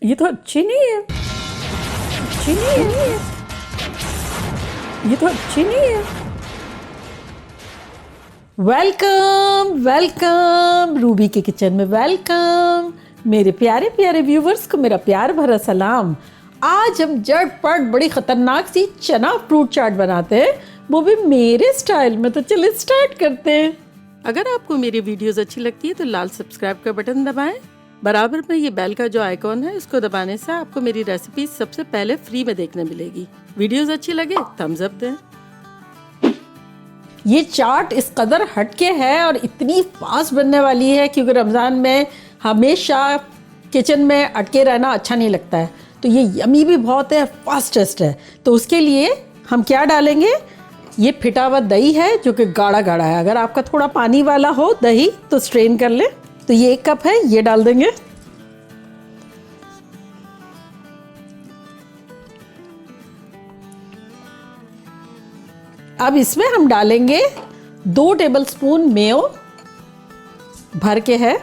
ये तो अच्छी नहीं है, अच्छी नहीं है, ये तो अच्छी नहीं है। वेलकम वेलकम रूबी के किचन में वेलकम। मेरे प्यारे प्यारे व्यूवर्स को मेरा प्यार भरा सलाम। आज हम झटपट बड़ी खतरनाक सी चना फ्रूट चाट बनाते हैं, वो भी मेरे स्टाइल में। तो चलिए स्टार्ट करते हैं। अगर आपको मेरी वीडियोस अच्छी लगती है तो लाल सब्सक्राइब का बटन दबाएं। बराबर में ये बेल का जो आइकॉन है इसको दबाने से आपको मेरी रेसिपी सबसे पहले फ्री में देखने मिलेगी। वीडियोस अच्छी लगे थम्स अप दें। ये चाट इस कदर हटके है और इतनी फास्ट बनने वाली है क्योंकि रमज़ान में हमेशा किचन में अटके रहना अच्छा नहीं लगता है, तो ये यमी भी बहुत है, फास्टेस्ट है। तो उसके लिए हम क्या डालेंगे, ये फिटा हुआ दही है जो कि गाढ़ा गाढ़ा है। अगर आपका थोड़ा पानी वाला हो दही तो स्ट्रेन कर ले। तो ये 1 कप है, ये डाल देंगे। अब इसमें हम डालेंगे 2 टेबलस्पून मेयो भर के है।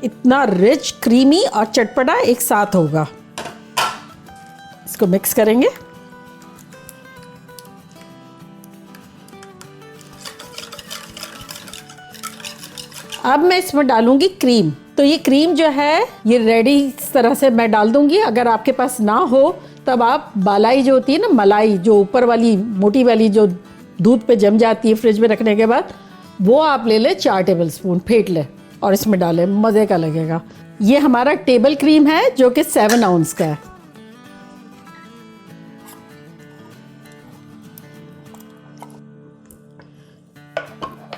इतना रिच, क्रीमी और चटपटा एक साथ होगा। इसको मिक्स करेंगे। अब मैं इसमें डालूंगी क्रीम। तो ये क्रीम जो है ये रेडी इस तरह से मैं डाल दूंगी। अगर आपके पास ना हो तब आप बालाई जो होती है ना, मलाई जो ऊपर वाली मोटी वाली जो दूध पे जम जाती है फ्रिज में रखने के बाद, वो आप ले ले 4 टेबलस्पून, फेंट ले और इसमें डालें, मज़े का लगेगा। ये हमारा टेबल क्रीम है जो कि 7 आउंस का है।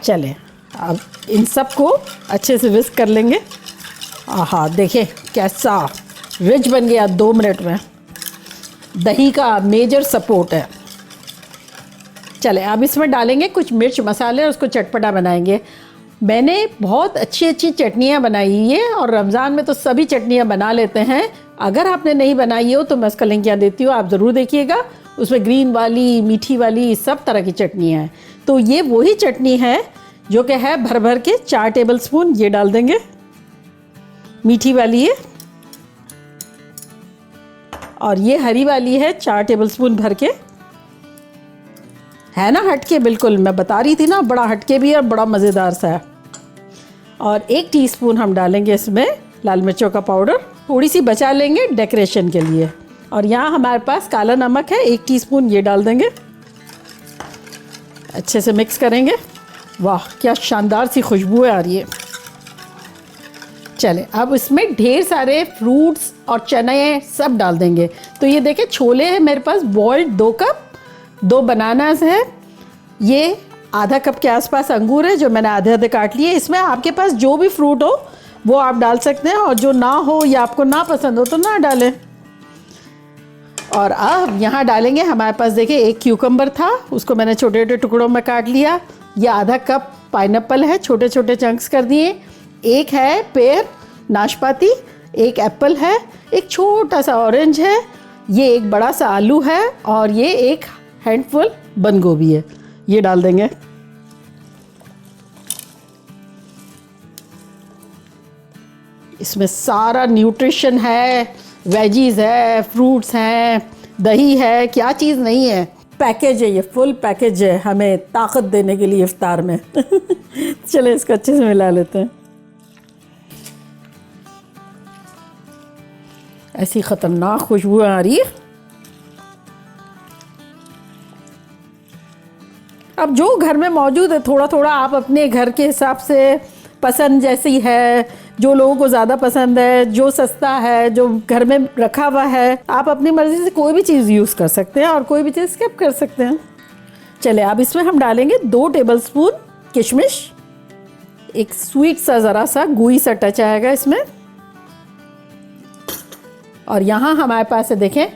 चले अब इन सबको अच्छे से विस्क कर लेंगे। आहा, देखिए कैसा रिच बन गया 2 मिनट में। दही का मेजर सपोर्ट है। चले अब इसमें डालेंगे कुछ मिर्च मसाले और उसको चटपटा बनाएंगे। मैंने बहुत अच्छी अच्छी चटनियाँ बनाई है और रमज़ान में तो सभी चटनियाँ बना लेते हैं। अगर आपने नहीं बनाई हो तो मैं उसका लिंक यहाँ देती हूँ, आप ज़रूर देखिएगा। उसमें ग्रीन वाली, मीठी वाली, सब तरह की चटनियाँ हैं। तो ये वही चटनी है जो कि है भर भर के 4 टेबलस्पून ये डाल देंगे। मीठी वाली है और ये हरी वाली है 4 टेबलस्पून भर के। है ना हटके, बिल्कुल मैं बता रही थी ना, बड़ा हटके भी है और बड़ा मज़ेदार सा है। और 1 टीस्पून हम डालेंगे इसमें लाल मिर्चों का पाउडर, थोड़ी सी बचा लेंगे डेकोरेशन के लिए। और यहाँ हमारे पास काला नमक है 1 टीस्पून, ये डाल देंगे। अच्छे से मिक्स करेंगे। वाह क्या शानदार सी खुशबू है आ रही है। चले अब इसमें ढेर सारे फ्रूट्स और चने सब डाल देंगे। तो ये देखें छोले हैं मेरे पास बॉइल्ड 2 कप, 2 बनानास है, ये आधा कप के आसपास अंगूर है जो मैंने आधे आधे काट लिए। इसमें आपके पास जो भी फ्रूट हो वो आप डाल सकते हैं और जो ना हो या आपको ना पसंद हो तो ना डालें। और अब यहाँ डालेंगे, हमारे पास देखिए 1 क्यूकम्बर था, उसको मैंने छोटे छोटे टुकड़ों में काट लिया। ये आधा कप पाइनएप्पल है, छोटे छोटे चंक्स कर दिए। 1 है पेयर नाशपाती, 1 एप्पल है, 1 छोटा सा ऑरेंज है, ये 1 बड़ा सा आलू है और ये 1 हैंडफुल बंद गोभी है, ये डाल देंगे। इसमें सारा न्यूट्रिशन है, वेजीज है, फ्रूट्स हैं, दही है, क्या चीज़ नहीं है। पैकेज है, ये फुल पैकेज है हमें ताकत देने के लिए इफ्तार में। चले इसको अच्छे से मिला लेते हैं। ऐसी ख़तरनाक खुशबू आ रही है। अब जो घर में मौजूद है थोड़ा थोड़ा आप अपने घर के हिसाब से, पसंद जैसी है, जो लोगों को ज़्यादा पसंद है, जो सस्ता है, जो घर में रखा हुआ है, आप अपनी मर्ज़ी से कोई भी चीज़ यूज़ कर सकते हैं और कोई भी चीज़ स्किप कर सकते हैं। चले अब इसमें हम डालेंगे 2 टेबलस्पून किशमिश, एक स्वीट सा ज़रा सा गुई सा टच आएगा इसमें। और यहाँ हमारे पास है देखें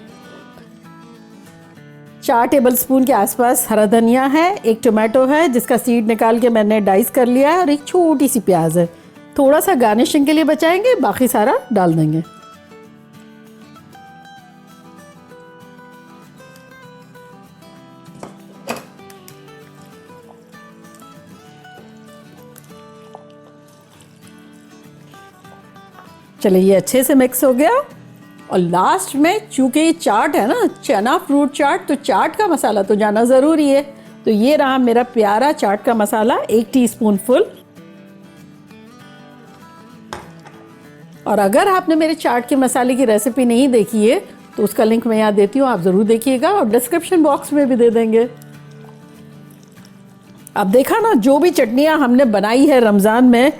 4 टेबलस्पून के आसपास हरा धनिया है, 1 टोमेटो है जिसका सीड निकाल के मैंने डाइस कर लिया है और 1 छोटी सी प्याज है। थोड़ा सा गार्निशिंग के लिए बचाएंगे, बाकी सारा डाल देंगे। चलिए ये अच्छे से मिक्स हो गया। और लास्ट में चूंकि ये चाट है ना, चना फ्रूट चाट, तो चाट का मसाला तो जाना ज़रूरी है। तो ये रहा मेरा प्यारा चाट का मसाला, 1 टीस्पून फुल। और अगर आपने मेरे चाट के मसाले की रेसिपी नहीं देखी है तो उसका लिंक मैं यहाँ देती हूँ, आप ज़रूर देखिएगा और डिस्क्रिप्शन बॉक्स में भी दे देंगे। अब देखा ना, जो भी चटनियाँ हमने बनाई है रमज़ान में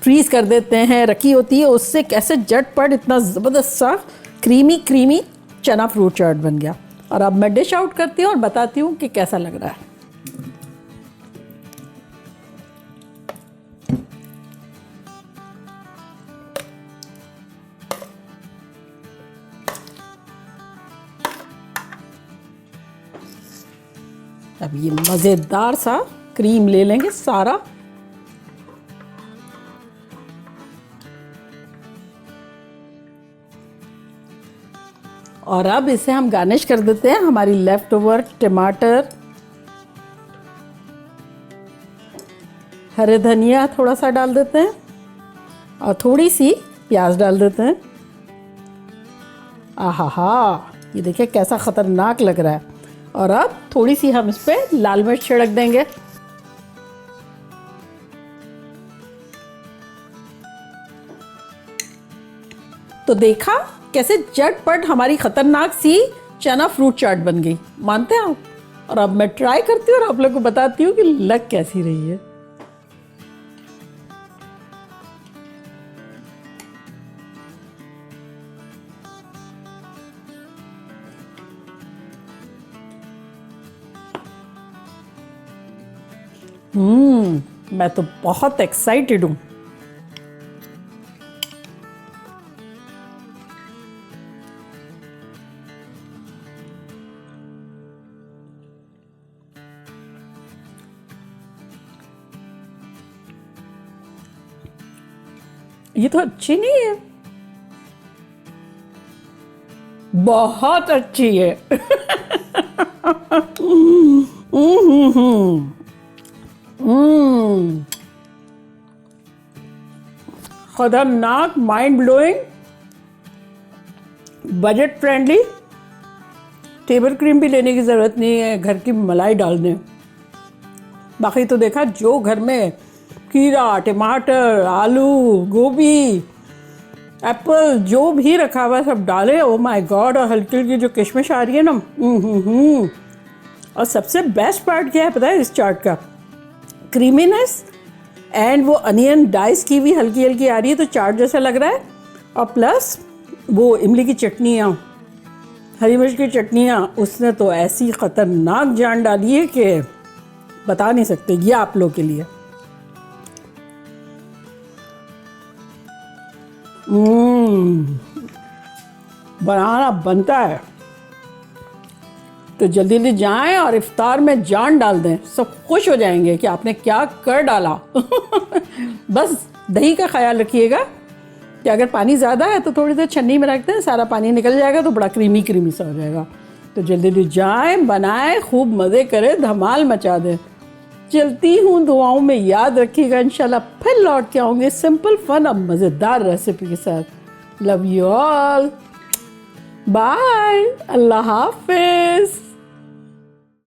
फ्रीज कर देते हैं, रखी होती है, उससे कैसे झटपट इतना ज़बरदस्त सा क्रीमी चना फ्रूट चाट बन गया। और अब मैं डिश आउट करती हूँ और बताती हूँ कि कैसा लग रहा है। अब ये मज़ेदार सा क्रीम ले लेंगे सारा। और अब इसे हम गार्निश कर देते हैं हमारी लेफ्ट ओवर टमाटर, हरे धनिया थोड़ा सा डाल देते हैं और थोड़ी सी प्याज डाल देते हैं। आहा हा, ये देखिए कैसा खतरनाक लग रहा है। और अब थोड़ी सी हम इस पे लाल मिर्च छिड़क देंगे। तो देखा कैसे झटपट हमारी खतरनाक सी चना फ्रूट चाट बन गई, मानते हैं आप? और अब मैं ट्राई करती हूँ और आप लोग को बताती हूँ कि लग कैसी रही है। मैं तो बहुत एक्साइटेड हूँ। ये तो अच्छी नहीं है, बहुत अच्छी है। खतरनाक, mind blowing, budget friendly. Table cream भी लेने की ज़रूरत नहीं है, घर की मलाई डाल दें। बाकी तो देखा, जो घर में खीरा, टमाटर, आलू, गोभी, एप्पल जो भी रखा हुआ सब डाले। Oh my God. और हल्की हल्की जो किशमिश आ रही है ना, और सबसे बेस्ट पार्ट क्या है पता है इस चाट का? क्रीमीनेस एंड वो अनियन डाइस की भी हल्की हल्की आ रही है, तो चाट जैसा लग रहा है। और प्लस वो इमली की चटनियाँ, हरी मिर्च की चटनियाँ, उसने तो ऐसी ख़तरनाक जान डाली है कि बता नहीं सकते। ये आप लोग के लिए बनाना बनता है। तो जल्दी जल्दी जाएं और इफ्तार में जान डाल दें, सब खुश हो जाएंगे कि आपने क्या कर डाला। बस दही का ख्याल रखिएगा कि अगर पानी ज़्यादा है तो थोड़ी देर छन्नी में रखते हैं, सारा पानी निकल जाएगा तो बड़ा क्रीमी क्रीमी सा हो जाएगा। तो जल्दी जल्दी जाएं, बनाएं, खूब मज़े करें, धमाल मचा दें। चलती हूँ, दुआओं में याद रखिएगा। इंशाल्लाह फिर लौट के आऊँगे सिंपल फन और मज़ेदार रेसिपी के साथ। लव यू ऑल, बाय, अल्लाह हाफिज़।